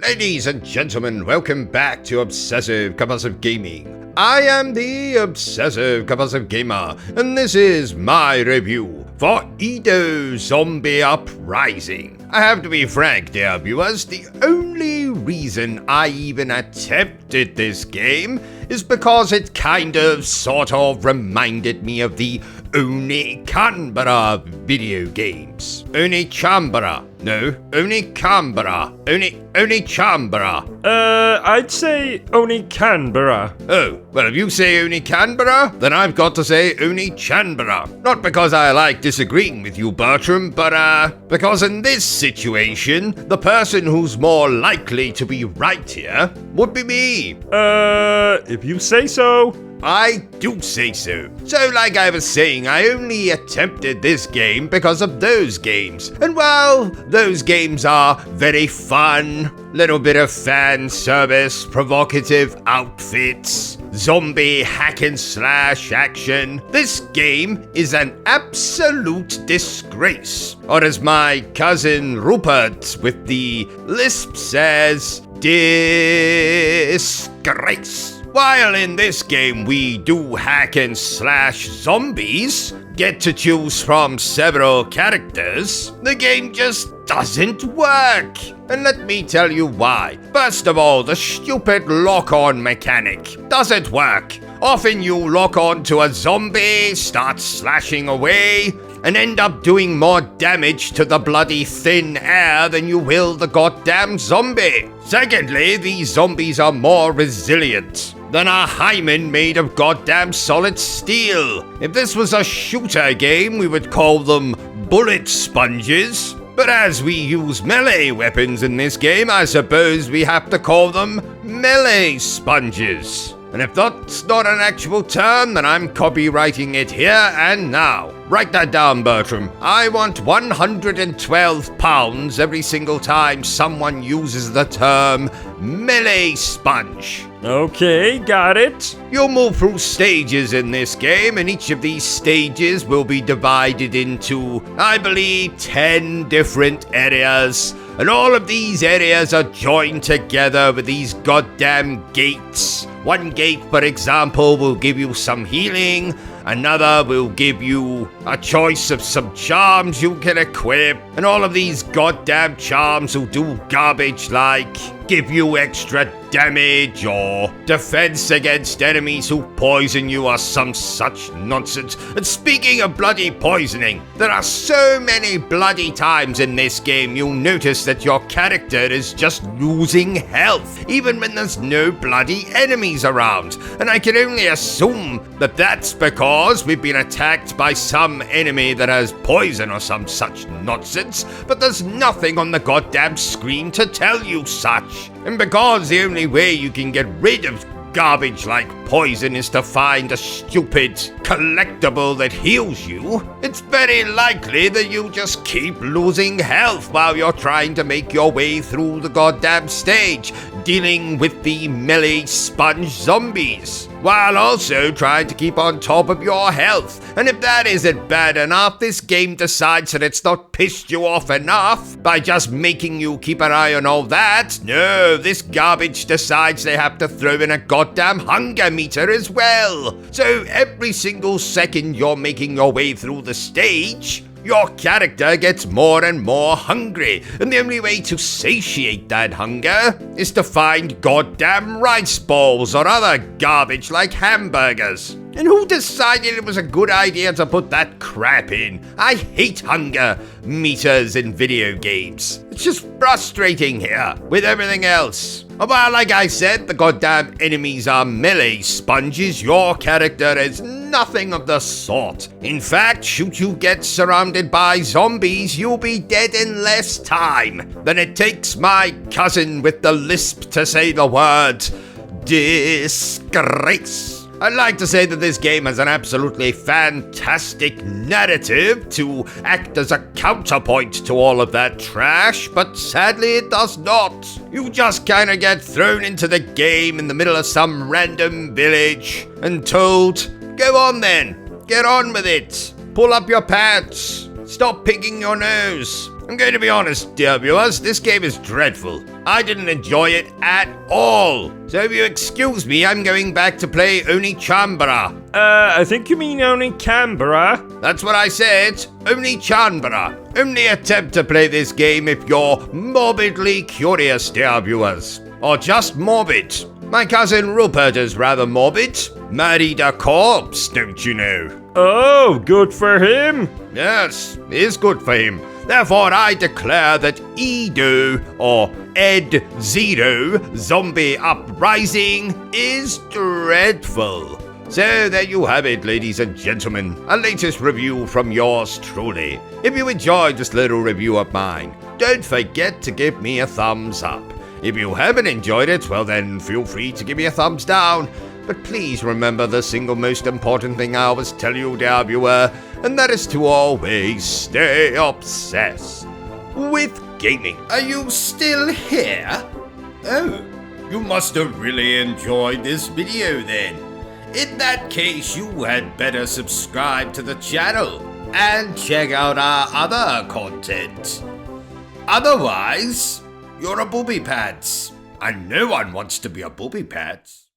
Ladies and gentlemen, welcome back to Obsessive Compulsive Gaming. I am the Obsessive Compulsive Gamer, and this is my review for ED-0 Zombie Uprising. I have to be frank, dear viewers, the only reason I even attempted this game is because it sort of reminded me of the Oni Canberra video games. Oni Chambera. No, Oni Canberra. Oni Chambera. I'd say Oni Canberra. Oh, well, if you say Oni Canberra, then I've got to say Oni Chanberra. Not because I like disagreeing with you, Bertrum, but because in this situation, the person who's more likely to be right here would be me. If you say so. I do say so. So like I was saying, I only attempted this game because of those games. And well, those games are very fun. Little bit of fan service, provocative outfits, zombie hack and slash action. This game is an absolute disgrace. Or as my cousin Rupert with the lisp says, disgrace. While in this game we do hack and slash zombies, get to choose from several characters, the game just doesn't work. And let me tell you why. First of all, the stupid lock-on mechanic doesn't work. Often you lock on to a zombie, start slashing away, and end up doing more damage to the bloody thin air than you will the goddamn zombie. Secondly, these zombies are more resilient than a hymen made of goddamn solid steel. If this was a shooter game, we would call them bullet sponges. But as we use melee weapons in this game, I suppose we have to call them melee sponges. And if that's not an actual term, then I'm copywriting it here and now. Write that down, Bertram. I want £112 every single time someone uses the term melee sponge. Okay, got it. You'll move through stages in this game, and each of these stages will be divided into, I believe, 10 different areas. And all of these areas are joined together with these goddamn gates. One gate, for example, will give you some healing. Another will give you a choice of some charms you can equip. And all of these goddamn charms will do garbage like give you extra damage or defense against enemies who poison you or some such nonsense. And speaking of bloody poisoning, there are so many bloody times in this game you'll notice that your character is just losing health, even when there's no bloody enemies around. And I can only assume that that's because we've been attacked by some enemy that has poison or some such nonsense, but there's nothing on the goddamn screen to tell you such. And because the only way you can get rid of garbage like poison is to find a stupid collectible that heals you, it's very likely that you just keep losing health while you're trying to make your way through the goddamn stage, dealing with the melee sponge zombies, while also trying to keep on top of your health. And if that isn't bad enough, this game decides that it's not pissed you off enough by just making you keep an eye on all that. No, this garbage decides they have to throw in a goddamn hunger meter as well. So every single second you're making your way through the stage, your character gets more and more hungry, and the only way to satiate that hunger is to find goddamn rice balls or other garbage like hamburgers. And who decided it was a good idea to put that crap in? I hate hunger meters in video games. It's just frustrating here with everything else. Well, like I said, the goddamn enemies are melee sponges. Your character is nothing of the sort. In fact, should you get surrounded by zombies, you'll be dead in less time than it takes my cousin with the lisp to say the word disgrace. I'd like to say that this game has an absolutely fantastic narrative to act as a counterpoint to all of that trash, but sadly it does not. You just kinda get thrown into the game in the middle of some random village and told, go on then, get on with it, pull up your pants, stop picking your nose, I'm going to be honest, dear viewers, this game is dreadful. I didn't enjoy it at all. So if you excuse me, I'm going back to play Oni Chambara. I think you mean only Canberra. That's what I said. Only Chambara. Only attempt to play this game if you're morbidly curious, dear viewers. Or just morbid. My cousin Rupert is rather morbid. Married a corpse, don't you know? Oh, good for him. Yes, it is good for him. Therefore, I declare that ED-0 or ED-0 Zombie Uprising is dreadful. So there you have it, ladies and gentlemen, a latest review from yours truly. If you enjoyed this little review of mine, don't forget to give me a thumbs up. If you haven't enjoyed it, well then feel free to give me a thumbs down. But please remember the single most important thing I always tell you, dear viewer, and that is to always stay obsessed with gaming. Are you still here? Oh, you must have really enjoyed this video then. In that case, you had better subscribe to the channel and check out our other content. Otherwise, you're a booby pants, and no one wants to be a booby pants.